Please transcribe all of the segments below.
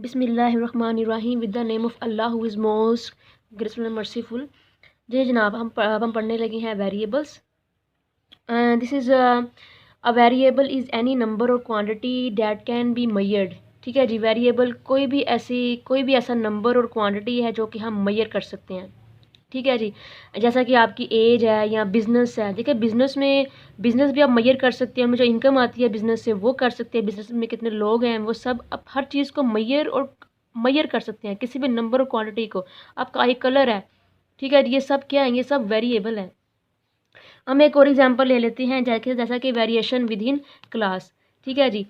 बिस्मिल्लाहिर्रहमानिर्रहीम with the name of अल्लाह who is most graceful and merciful. जी जनाब, हम पढ़ने लगे हैं variables. This is a variable is any number और quantity that can be measured. ठीक है जी, वेरिएबल कोई भी ऐसा नंबर और क्वांटिटी है जो कि हम मेजर कर सकते हैं। ठीक है जी, जैसा कि आपकी एज है या बिज़नेस है। देखिए, बिज़नेस भी आप मेजर कर सकते हैं, हमें जो इनकम आती है बिज़नेस से वो कर सकते हैं, बिज़नेस में कितने लोग हैं वो सब आप हर चीज़ को मेजर कर सकते हैं, किसी भी नंबर और क्वांटिटी को। आपका आई कलर है, ठीक है, ये सब क्या है, ये सब वेरिएबल है। हम एक और एग्जांपल ले लेते हैं, जैसा कि वेरिएशन विद इन क्लास। ठीक है जी,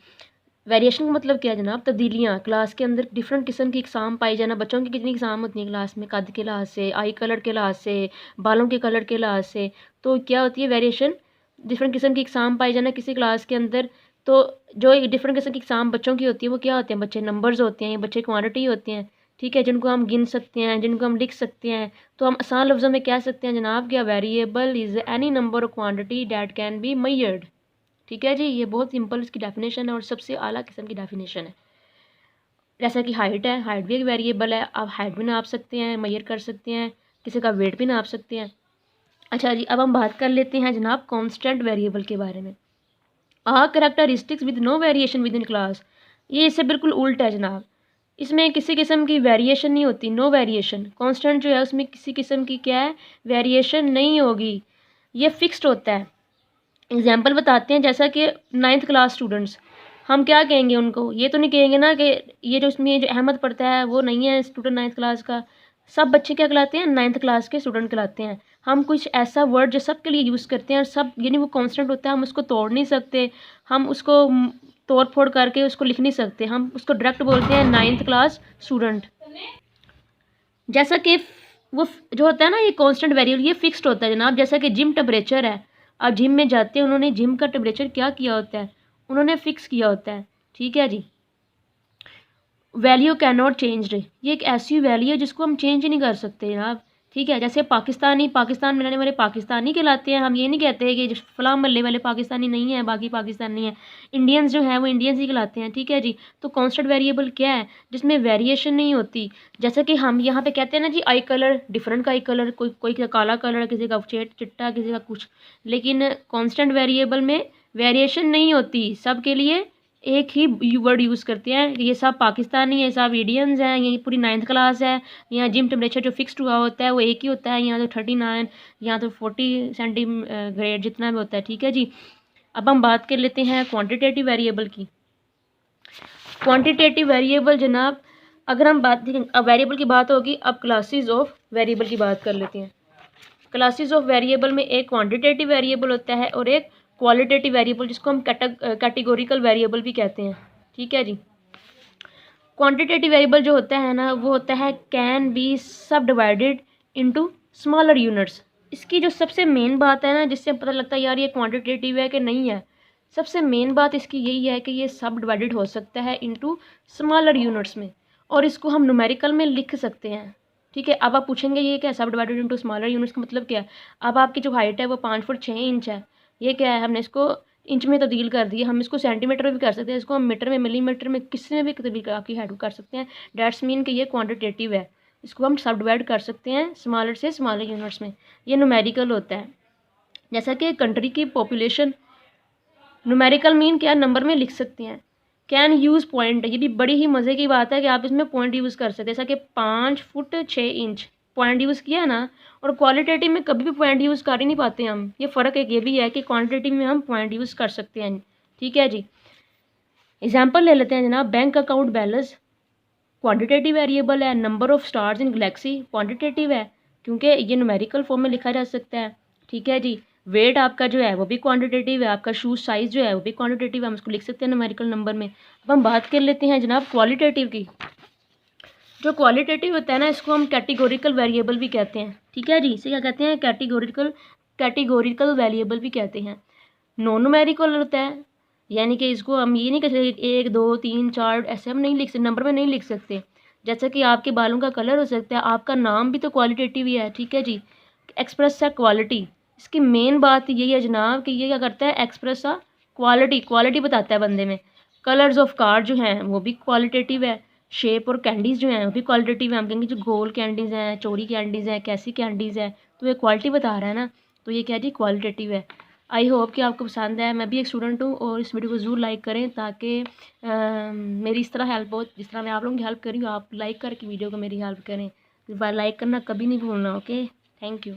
वेरिएशन का मतलब क्या है जनाब? तब्दीलियाँ। क्लास के अंदर डिफरेंट किस्म की इकसाम पाई जाना। बच्चों की कितनी इकसाम होती है क्लास में? कद के लिहाज से, आई कलर के लिहाज से, बालों के कलर के लिहाज से। तो क्या होती है वेरिएशन? डिफरेंट किस्म की इकसाम पाई जाना किसी क्लास के अंदर। तो जो डिफरेंट किस्म की इकसाम बच्चों की होती है वो क्या होते हैं? बच्चे नंबर्स होते हैं, बच्चे क्वान्टिटी होते हैं। ठीक है, जिनको हम गिन सकते हैं, जिनको हम लिख सकते हैं। तो हम आसान लफ्ज़ों में कह सकते हैं जनाब क्या वेरिएबल इज़ एनी नंबर और quantity that can be measured. ठीक है जी, ये बहुत सिंपल इसकी डेफिनेशन है और सबसे आला किस्म की डेफिनेशन है। जैसा कि हाइट है, हाइट भी एक वेरिएबल है। आप हाइट भी नाप सकते हैं, मेजर कर सकते हैं, किसी का वेट भी नाप सकते हैं। अच्छा जी, अब हम बात कर लेते हैं जनाब कांस्टेंट वेरिएबल के बारे में। Characteristics with no variation within class. ये इससे बिल्कुल उल्टा है जनाब। इसमें किसी किस्म की वेरिएशन नहीं होती, नो वेरिएशन। कांस्टेंट जो है उसमें किसी किस्म की क्या है, वेरिएशन नहीं होगी, ये फिक्स्ड होता है। एग्जाम्पल बताते हैं, जैसा कि 9th क्लास स्टूडेंट्स, हम क्या कहेंगे उनको? ये तो नहीं कहेंगे ना कि ये जो इसमें जो अहमद पढ़ता है वो नहीं है स्टूडेंट 9th क्लास का। सब बच्चे क्या कहलाते हैं? 9th क्लास के स्टूडेंट कहलाते हैं। हम कुछ ऐसा वर्ड जो सबके लिए यूज़ करते हैं और सब, यानी वो कांस्टेंट होता है, हम उसको तोड़ नहीं सकते, हम उसको तोड़ फोड़ करके उसको लिख नहीं सकते, हम उसको डायरेक्ट बोलते हैं 9th क्लास स्टूडेंट। जैसा कि वो जो होता है ना, ये कांस्टेंट वेरिएबल, ये फिक्स्ड होता है जनाब। जैसा कि जिम टेम्परेचर है, आप जिम में जाते हैं, उन्होंने जिम का टेम्परेचर क्या किया होता है? उन्होंने फिक्स किया होता है। ठीक है जी, वैल्यू कैन नॉट चेंज। ये एक ऐसी वैल्यू है जिसको हम चेंज ही नहीं कर सकते जनाब। ठीक है, जैसे पाकिस्तान में रहने वाले पाकिस्तानी कहलाते हैं। हम ये नहीं कहते हैं कि फलां मल्ले वाले पाकिस्तानी नहीं है, बाकी पाकिस्तानी है। इंडियंस जो है वो इंडियंस ही कहलाते हैं। ठीक है जी, तो कांस्टेंट वेरिएबल क्या है? जिसमें वेरिएशन नहीं होती। जैसे कि हम यहाँ पे कहते हैं ना जी, आई कलर, डिफरेंट का आई कलर, कोई का काला कलर, किसी का चिट्टा, किसी का कुछ। लेकिन कांस्टेंट वेरिएबल में वेरिएशन नहीं होती, सबके लिए एक ही वर्ड यूज़ करते हैं। ये सब पाकिस्तानी है, सब इंडियंस हैं, ये पूरी 9th क्लास है। यहाँ जिम टेम्परेचर जो फिक्स्ड हुआ होता है वो एक ही होता है, यहाँ तो 39, यहाँ तो 40 सेंटीग्रेड जितना भी होता है। ठीक है जी, अब हम बात कर लेते हैं क्वांटिटेटिव वेरिएबल की। क्वांटिटेटिव वेरिएबल जनाब, अगर हम बात देखें, अब वेरिएबल की बात होगी, अब क्लासेस ऑफ वेरिएबल की बात कर लेते हैं। क्लासेस ऑफ वेरिएबल में एक क्वांटिटेटिव वेरिएबल होता है और एक क्वालिटेटिव वेरिएबल, जिसको हम कैटेगोरिकल वेरिएबल भी कहते हैं। ठीक है जी, क्वांटिटेटिव वेरिएबल जो होता है ना, वो होता है कैन बी सब डिवाइडेड इनटू स्मॉलर यूनिट्स। इसकी जो सबसे मेन बात है ना, जिससे पता लगता है यार ये क्वांटिटेटिव है कि नहीं है, सबसे मेन बात इसकी यही है कि ये सब डिवाइडेड हो सकता है इनटू स्मॉलर यूनिट्स में, और इसको हम न्यूमेरिकल में लिख सकते हैं। ठीक है, अब आप पूछेंगे ये क्या सब डिवाइडेड इनटू स्मॉलर यूनिट्स का मतलब क्या है? अब आपकी जो हाइट है वो 5 फुट 6 इंच है, ये क्या है, हमने इसको इंच में तब्दील कर दिया। हम इसको सेंटीमीटर में भी कर सकते हैं, इसको हम मीटर में, मिलीमीटर में, किसी में भी तब्दील आपकी हाइट कर सकते हैं। डैट्स मीन कि ये क्वांटिटेटिव है, इसको हम सब डिवाइड कर सकते हैं स्मॉलर से स्मॉलर यूनिट्स में। ये न्यूमेरिकल होता है। जैसा कि कंट्री की पॉपुलेशन, न्यूमेरिकल मीन क्या, नंबर में लिख सकते हैं। कैन यूज़ पॉइंट, ये भी बड़ी ही मज़े की बात है कि आप इसमें पॉइंट यूज़ कर सकते हैं। जैसा कि 5 फुट 6 इंच पॉइंट यूज़ किया है ना, और क्वालिटेटिव में कभी भी पॉइंट यूज़ कर ही नहीं पाते हम। ये फ़र्क एक ये भी है कि क्वांटिटेटिव में हम पॉइंट यूज़ कर सकते हैं। ठीक है जी, एग्जाम्पल ले लेते हैं जनाब। Bank account balance quantitative variable है। Number of stars in galaxy quantitative है, क्योंकि ये न्यूमेरिकल फॉर्म में लिखा जा सकता है। ठीक है जी, वेट आपका जो है वो भी क्वांटिटेटिव है, आपका शूज़ साइज़ जो है वो भी क्वांटिटेटिव है, हम उसको लिख सकते हैं न्यूमेरिकल नंबर में। अब हम बात कर लेते हैं जनाब क्वालिटेटिव की। जो क्वालिटेटिव होता है ना, इसको हम कैटेगोरिकल वेरिएबल भी कहते हैं। ठीक है जी, इसे क्या कहते हैं? कैटेगोरिकल वेरिएबल भी कहते हैं। नॉन न्यूमेरिकल होता है, यानी कि इसको हम ये नहीं कह सकते 1 2 3 4 ऐसे हम नहीं लिख सकते, नंबर में नहीं लिख सकते। जैसे कि आपके बालों का कलर हो सकता है, आपका नाम भी तो क्वालिटेटिव ही है। ठीक है जी, एक्सप्रेस है क्वालिटी। इसकी मेन बात यही है जनाब कि ये क्या करता है, एक्सप्रेस क्वालिटी बताता है बंदे में। कलर्स ऑफ कार जो हैं वो भी क्वालिटेटिव है। शेप और कैंडीज़ जो हैं वो भी क्वालिटेटिव है। हम कहेंगे जो गोल कैंडीज़ हैं, चौड़ी कैंडीज़ हैं, कैसी कैंडीज़ है, तो ये क्वालिटी बता रहा है ना, तो ये क्या जी क्वालिटेटिव है। आई होप कि आपको पसंद है। मैं भी एक स्टूडेंट हूँ और इस वीडियो को ज़रूर लाइक करें ताकि मेरी इस तरह हेल्प हो, जिस तरह मैं आप लोगों की हेल्प कर रही हूँ, आप लाइक करके वीडियो को मेरी हेल्प करें। लाइक करना कभी नहीं भूलना। Okay, thank you.